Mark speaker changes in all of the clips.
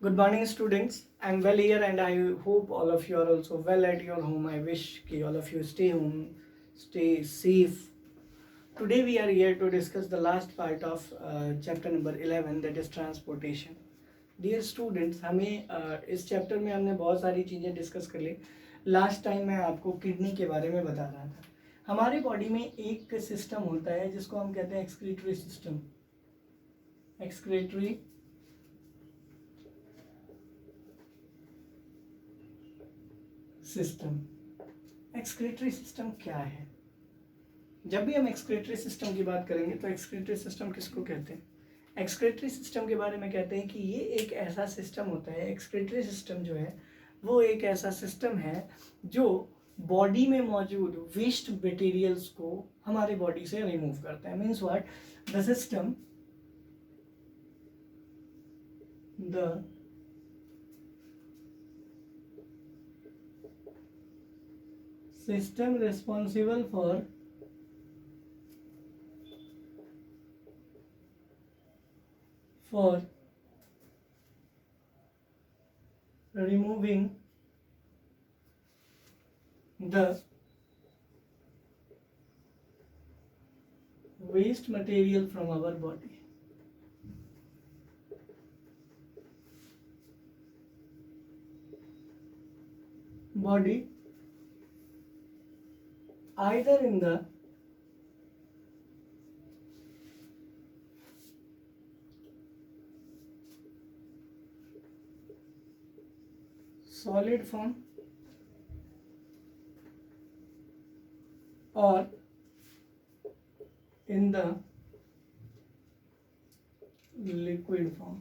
Speaker 1: Good morning, students. I'm well here, and I hope all of you are also well at your home. I wish कि all of you stay home, stay safe. Today we are here to discuss the last part of chapter number 11, that is transportation. Dear students, हमें इस chapter में हमने बहुत सारी चीज़ें discuss कर ली. Last time मैं आपको किडनी के बारे में बता रहा था. हमारे बॉडी में एक सिस्टम होता है जिसको हम कहते हैं excretory system. Excretory system. Excretory system क्या है? जब भी हम एक्सक्रीटरी सिस्टम की बात करेंगे तो एक्सक्रीटरी सिस्टम किसको कहते हैं? एक्सक्रीटरी सिस्टम के बारे में कहते हैं कि ये एक ऐसा सिस्टम होता है. एक्सक्रीटरी सिस्टम जो है वो एक ऐसा सिस्टम है जो बॉडी में मौजूद वेस्ट मटेरियल्स को हमारे बॉडी से रिमूव करता है. Means what? The system responsible for removing the waste material from our body. Either in the solid form or in the liquid form.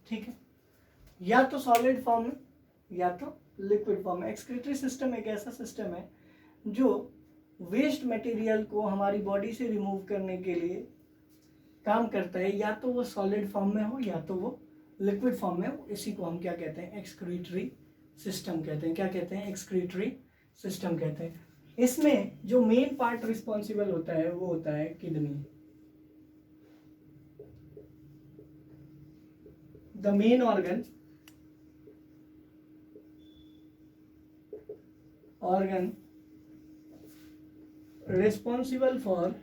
Speaker 1: ठीक है, या तो सॉलिड फॉर्म में या तो लिक्विड फॉर्म में. एक्सक्रीटरी सिस्टम एक ऐसा सिस्टम है जो वेस्ट मटेरियल को हमारी बॉडी से रिमूव करने के लिए काम करता है. या तो वो सॉलिड फॉर्म में हो या तो वो लिक्विड फॉर्म में हो. इसी को हम क्या कहते हैं? एक्सक्रीटरी सिस्टम कहते हैं. क्या कहते हैं? एक्सक्रीटरी सिस्टम कहते हैं. इसमें जो मेन पार्ट रिस्पॉन्सिबल होता है वो होता है kidney. The main organ responsible for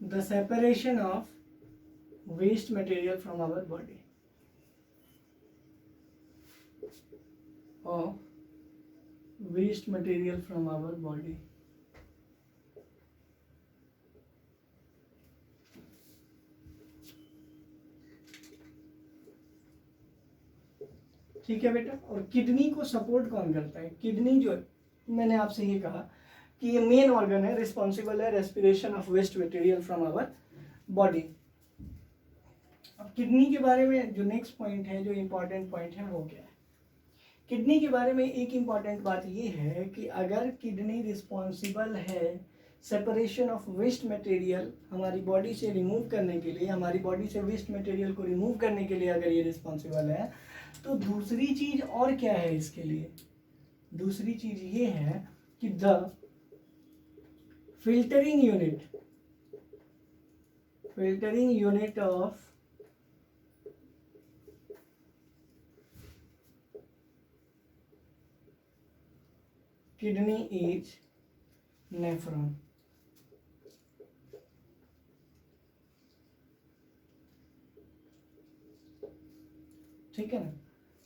Speaker 1: the separation of waste material from our body. Of waste material from our body. ठीक है बेटा. और किडनी को सपोर्ट कौन करता है? किडनी जो है, मैंने आपसे ये कहा कि ये मेन ऑर्गन है, रिस्पॉन्सिबल है respiration of waste material from our body. अब किडनी के बारे में जो नेक्स्ट पॉइंट है, जो इंपॉर्टेंट पॉइंट है, वो क्या है? किडनी के बारे में एक इंपॉर्टेंट बात ये है कि अगर किडनी रिस्पॉन्सिबल है सेपरेशन ऑफ वेस्ट मटेरियल हमारी बॉडी से रिमूव करने के लिए, हमारी बॉडी से वेस्ट मटेरियल को रिमूव करने के लिए अगर ये रिस्पॉन्सिबल है, तो दूसरी चीज और क्या है इसके लिए? दूसरी चीज ये है कि the filtering unit of kidney is nephron. ठीक है ना?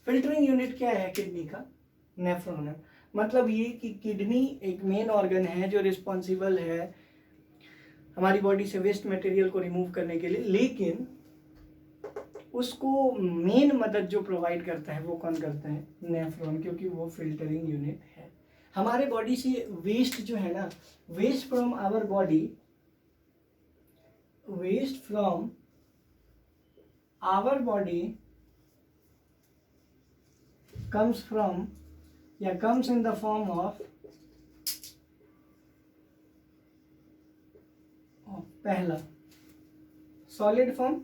Speaker 1: फिल्टरिंग यूनिट क्या है किडनी का? नेफ्रॉन है. मतलब ये कि किडनी एक मेन ऑर्गन है जो रिस्पॉन्सिबल है हमारी बॉडी से वेस्ट मटेरियल को रिमूव करने के लिए, लेकिन उसको मेन मदद जो प्रोवाइड करता है वो कौन करता है? नेफ्रॉन, क्योंकि वो फिल्टरिंग यूनिट है. हमारे बॉडी से वेस्ट जो है ना, waste from our body, waste from our body comes in the form of पहला सॉलिड फॉर्म,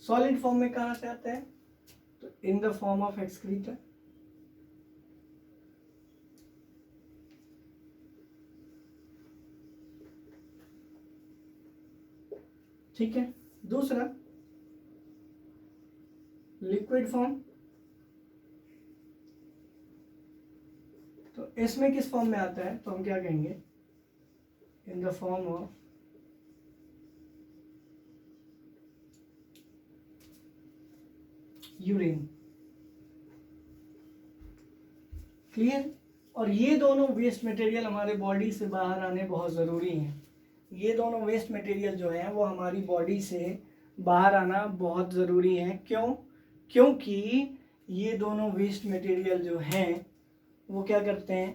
Speaker 1: सॉलिड फॉर्म में कहाँ से आता है? तो in the form of excreta. ठीक है, दूसरा लिक्विड फॉर्म, तो इसमें किस फॉर्म में आता है, तो हम क्या कहेंगे, in the form of urine. Clear. और ये दोनों वेस्ट मटेरियल हमारे बॉडी से बाहर आने बहुत ज़रूरी हैं। ये दोनों वेस्ट मटेरियल जो हैं वो हमारी बॉडी से बाहर आना बहुत ज़रूरी है। क्यों? क्योंकि ये दोनों वेस्ट मटेरियल जो हैं वो क्या करते हैं,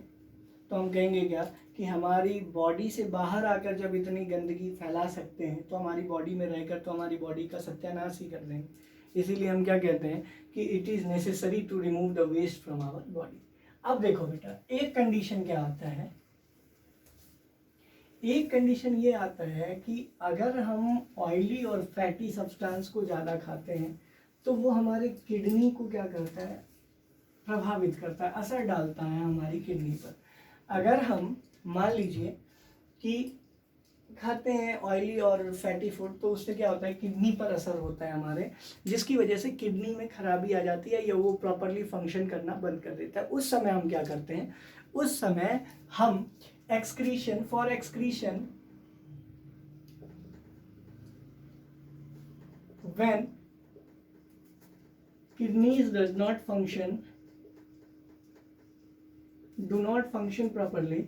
Speaker 1: तो हम कहेंगे क्या कि हमारी बॉडी से बाहर आकर जब इतनी गंदगी फैला सकते हैं तो हमारी बॉडी में रहकर तो हमारी बॉडी का सत्यानाश ही कर देंगे। इसीलिए हम क्या कहते हैं कि it is necessary to remove the waste from our body. अब देखो बेटा, एक कंडीशन क्या आता है, एक कंडीशन ये आता है कि अगर हम ऑयली और फैटी सब्सटेंस को ज़्यादा खाते हैं तो वो हमारे किडनी को क्या करता है, प्रभावित करता है, असर डालता है हमारी किडनी पर। अगर हम मान लीजिए कि खाते हैं ऑयली और फैटी फूड तो उससे क्या होता है, किडनी पर असर होता है हमारे, जिसकी वजह से किडनी में खराबी आ जाती है या वो प्रॉपरली फंक्शन करना बंद कर देता है। उस समय हम क्या करते हैं, उस समय हम excretion, for excretion when kidneys does not function, do not function properly,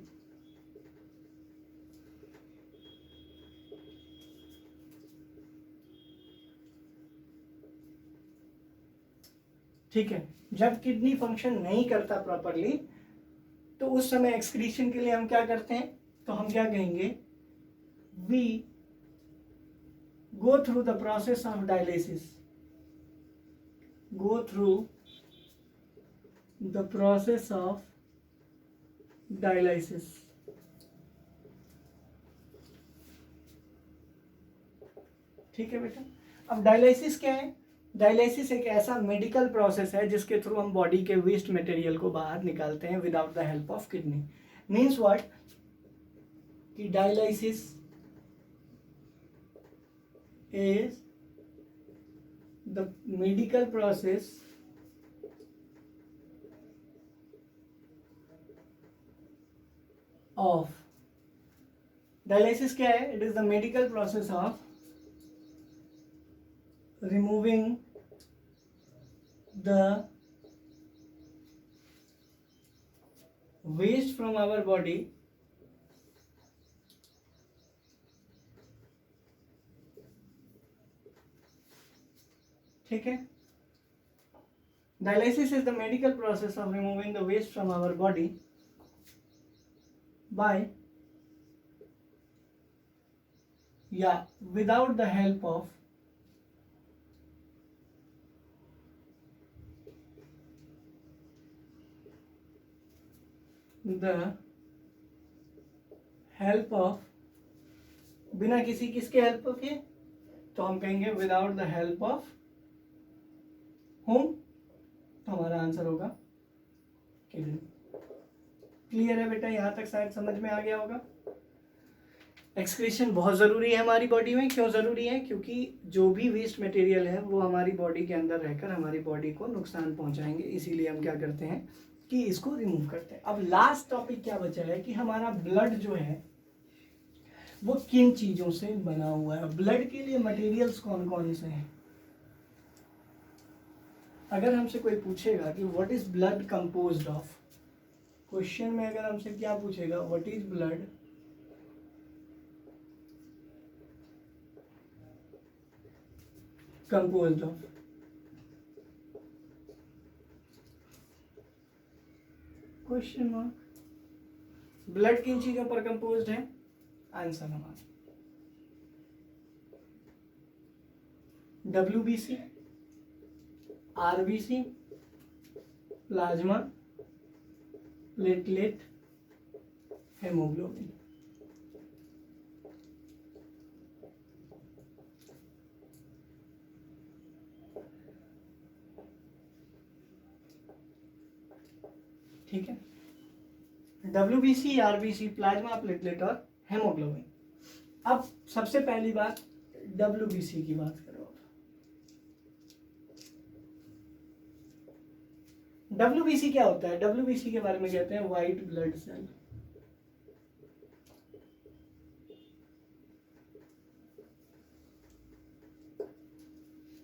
Speaker 1: ठीक है, जब किडनी फंक्शन नहीं करता प्रॉपरली तो उस समय एक्सक्रीशन के लिए हम क्या करते हैं, तो हम क्या कहेंगे, we go through the process of dialysis, go through the process of dialysis। ठीक है बेटा। अब डायलिसिस क्या है, डायलिसिस एक ऐसा मेडिकल प्रोसेस है जिसके थ्रू हम बॉडी के वेस्ट मटेरियल को बाहर निकालते हैं without the help of kidney. Means what, कि dialysis is the medical process of dialysis क्या है, it is the medical process of removing the waste from our body ठीक है। Dialysis is the medical process of removing the waste from our body by या without the help of the help of, बिना किसी किसके help के, तो हम कहेंगे without the help of home, तो हमारा आंसर होगा किडनी। क्लियर है बेटा, यहां तक शायद समझ में आ गया होगा। एक्सक्रीशन बहुत ज़रूरी है हमारी बॉडी में। क्यों ज़रूरी है? क्योंकि जो भी वेस्ट मटेरियल है वो हमारी बॉडी के अंदर रहकर हमारी बॉडी को नुकसान पहुंचाएंगे, इसीलिए हम क्या करते हैं कि इसको रिमूव करते हैं। अब लास्ट टॉपिक क्या बचा है कि हमारा ब्लड जो है वो किन चीज़ों से बना हुआ है। ब्लड के लिए मटेरियल्स कौन कौन से हैं? अगर हमसे कोई पूछेगा कि what is blood composed of, question में अगर हमसे क्या पूछेगा, what is blood composed of, question mark. Blood किन चीजों पर कंपोज्ड है? आंसर हमारा WBC, RBC, plasma, platelet, haemoglobin. ठीक है, WBC, RBC, प्लाज्मा, प्लेटलेट और हेमोग्लोबिन। अब सबसे पहली बात WBC की बात करो। WBC क्या होता है? WBC के बारे में कहते हैं व्हाइट ब्लड सेल।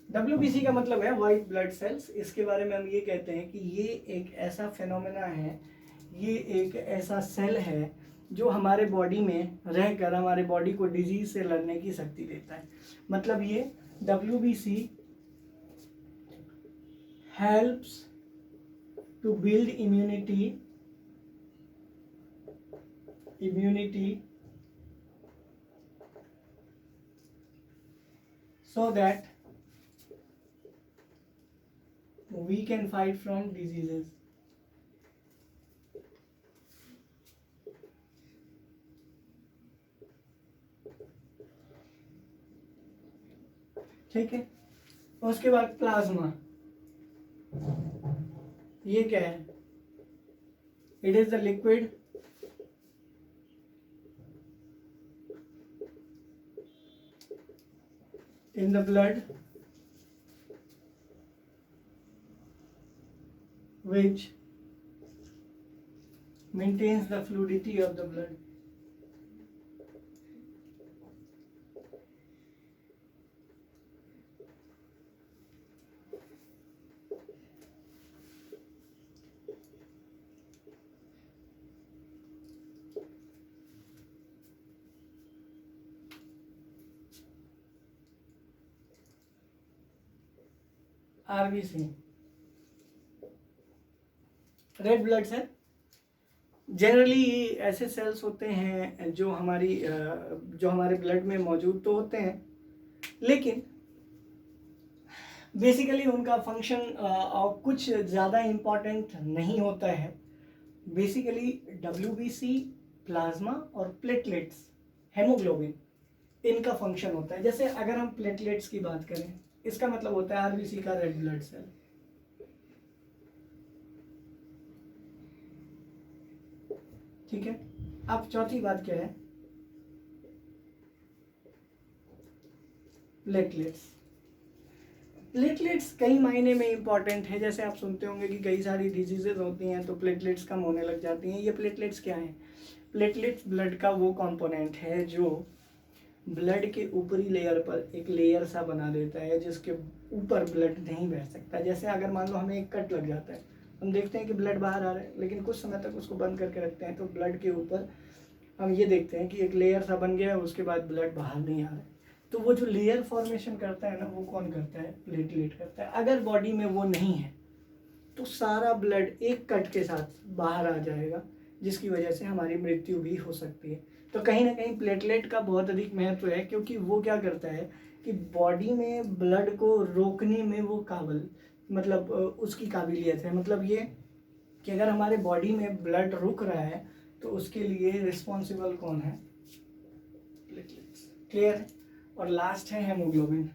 Speaker 1: WBC का मतलब है व्हाइट ब्लड सेल्स। इसके बारे में हम ये कहते हैं कि ये एक ऐसा फिनोमेना है, ये एक ऐसा सेल है जो हमारे बॉडी में रहकर हमारे बॉडी को डिजीज से लड़ने की शक्ति देता है। मतलब ये WBC helps to build immunity so that we can fight from diseases. ठीक है, उसके बाद प्लाज्मा, ये क्या है? It is the liquid in the blood which maintains the fluidity of the blood. RBC, red blood cell. Generally ये ऐसे sales होते हैं जो हमारे ब्लड में मौजूद तो होते हैं, लेकिन बेसिकली उनका फंक्शन कुछ ज़्यादा इम्पॉर्टेंट नहीं होता है। बेसिकली WBC, प्लाज्मा और प्लेटलेट्स, हेमोग्लोबिन, इनका फंक्शन होता है। जैसे अगर हम प्लेटलेट्स की बात करें, इसका मतलब होता है RBC का रेड ब्लड सेल। ठीक है, अब चौथी बात क्या है? प्लेटलेट्स। प्लेटलेट्स कई मायने में इंपॉर्टेंट है। जैसे आप सुनते होंगे कि कई सारी डिजीजेज होती हैं तो प्लेटलेट्स कम होने लग जाती हैं। ये प्लेटलेट्स क्या हैं? प्लेटलेट्स ब्लड का वो कंपोनेंट है जो ब्लड के ऊपरी लेयर पर एक लेयर सा बना देता है जिसके ऊपर ब्लड नहीं बह सकता। जैसे अगर मान लो हमें एक कट लग जाता है, हम देखते हैं कि ब्लड बाहर आ रहा है, लेकिन कुछ समय तक उसको बंद करके रखते हैं तो ब्लड के ऊपर हम ये देखते हैं कि एक लेयर सा बन गया है, उसके बाद ब्लड बाहर नहीं आ रहा है। तो वो जो लेयर फॉर्मेशन करता है ना, वो कौन करता है? प्लेटलेट करता है। अगर बॉडी में वो नहीं है तो सारा ब्लड एक कट के साथ बाहर आ जाएगा, जिसकी वजह से हमारी मृत्यु भी हो सकती है। तो कहीं ना कहीं प्लेटलेट का बहुत अधिक महत्व है, क्योंकि वो क्या करता है कि बॉडी में ब्लड को रोकने में वो उसकी काबिलियत है। मतलब ये कि अगर हमारे बॉडी में ब्लड रुक रहा है तो उसके लिए रिस्पॉन्सिबल कौन है? प्लेटलेट्स। क्लियर है? और लास्ट है हेमोग्लोबिन।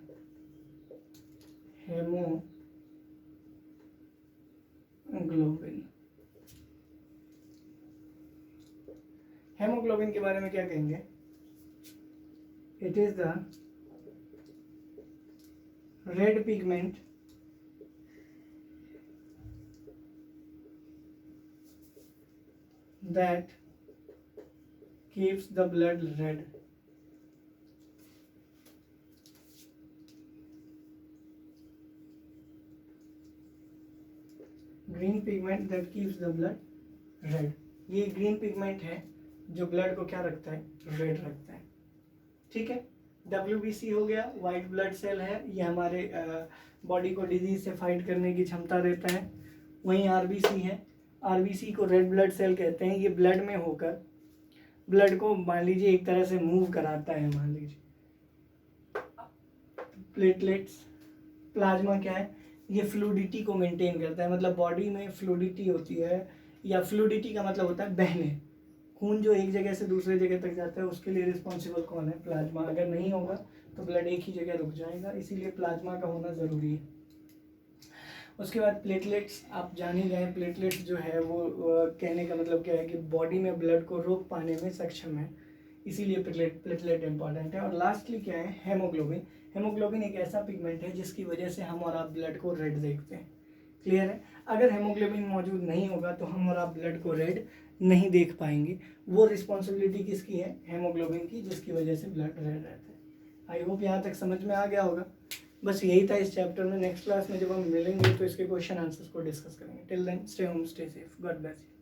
Speaker 1: हेमोग्लोबिन के बारे में क्या कहेंगे? It is the red pigment that keeps the blood red. Green pigment that keeps the blood red. ये ग्रीन पिगमेंट है जो ब्लड को क्या रखता है? रेड रखता है। ठीक है, WBC हो गया, व्हाइट ब्लड सेल है, ये हमारे बॉडी को डिजीज से फाइट करने की क्षमता देता है। वहीं RBC है, RBC को रेड ब्लड सेल कहते हैं। ये ब्लड में होकर ब्लड को मान लीजिए एक तरह से मूव कराता है, मान लीजिए। प्लेटलेट्स, प्लाज्मा क्या है? ये फ्लूडिटी को मेंटेन करता है। मतलब बॉडी में फ्लूडिटी होती है, या फ्लूडिटी का मतलब होता है बहने। खून जो एक जगह से दूसरे जगह तक जाता है उसके लिए रिस्पॉन्सिबल कौन है? प्लाज्मा। अगर नहीं होगा तो ब्लड एक ही जगह रुक जाएगा, इसीलिए प्लाज्मा का होना ज़रूरी है। उसके बाद प्लेटलेट्स, आप जान ही गए प्लेटलेट्स जो है वो कहने का मतलब क्या है कि बॉडी में ब्लड को रोक पाने में सक्षम है, इसीलिए प्लेटलेट इंपॉर्टेंट है। और लास्टली क्या है, हेमोग्लोबिन। हेमोग्लोबिन एक ऐसा पिगमेंट है जिसकी वजह से हम और आप ब्लड को रेड देखते हैं। क्लियर है? अगर हेमोग्लोबिन मौजूद नहीं होगा तो हम और आप ब्लड को रेड नहीं देख पाएंगे। वो रिस्पॉन्सिबिलिटी किसकी है? हेमोग्लोबिन की, जिसकी वजह से ब्लड रेड रहता है। आई होप यहाँ तक समझ में आ गया होगा। बस यही था इस चैप्टर में। नेक्स्ट क्लास में जब हम मिलेंगे तो इसके क्वेश्चन आंसर्स को डिस्कस करेंगे। Till then stay home, stay safe, God bless you.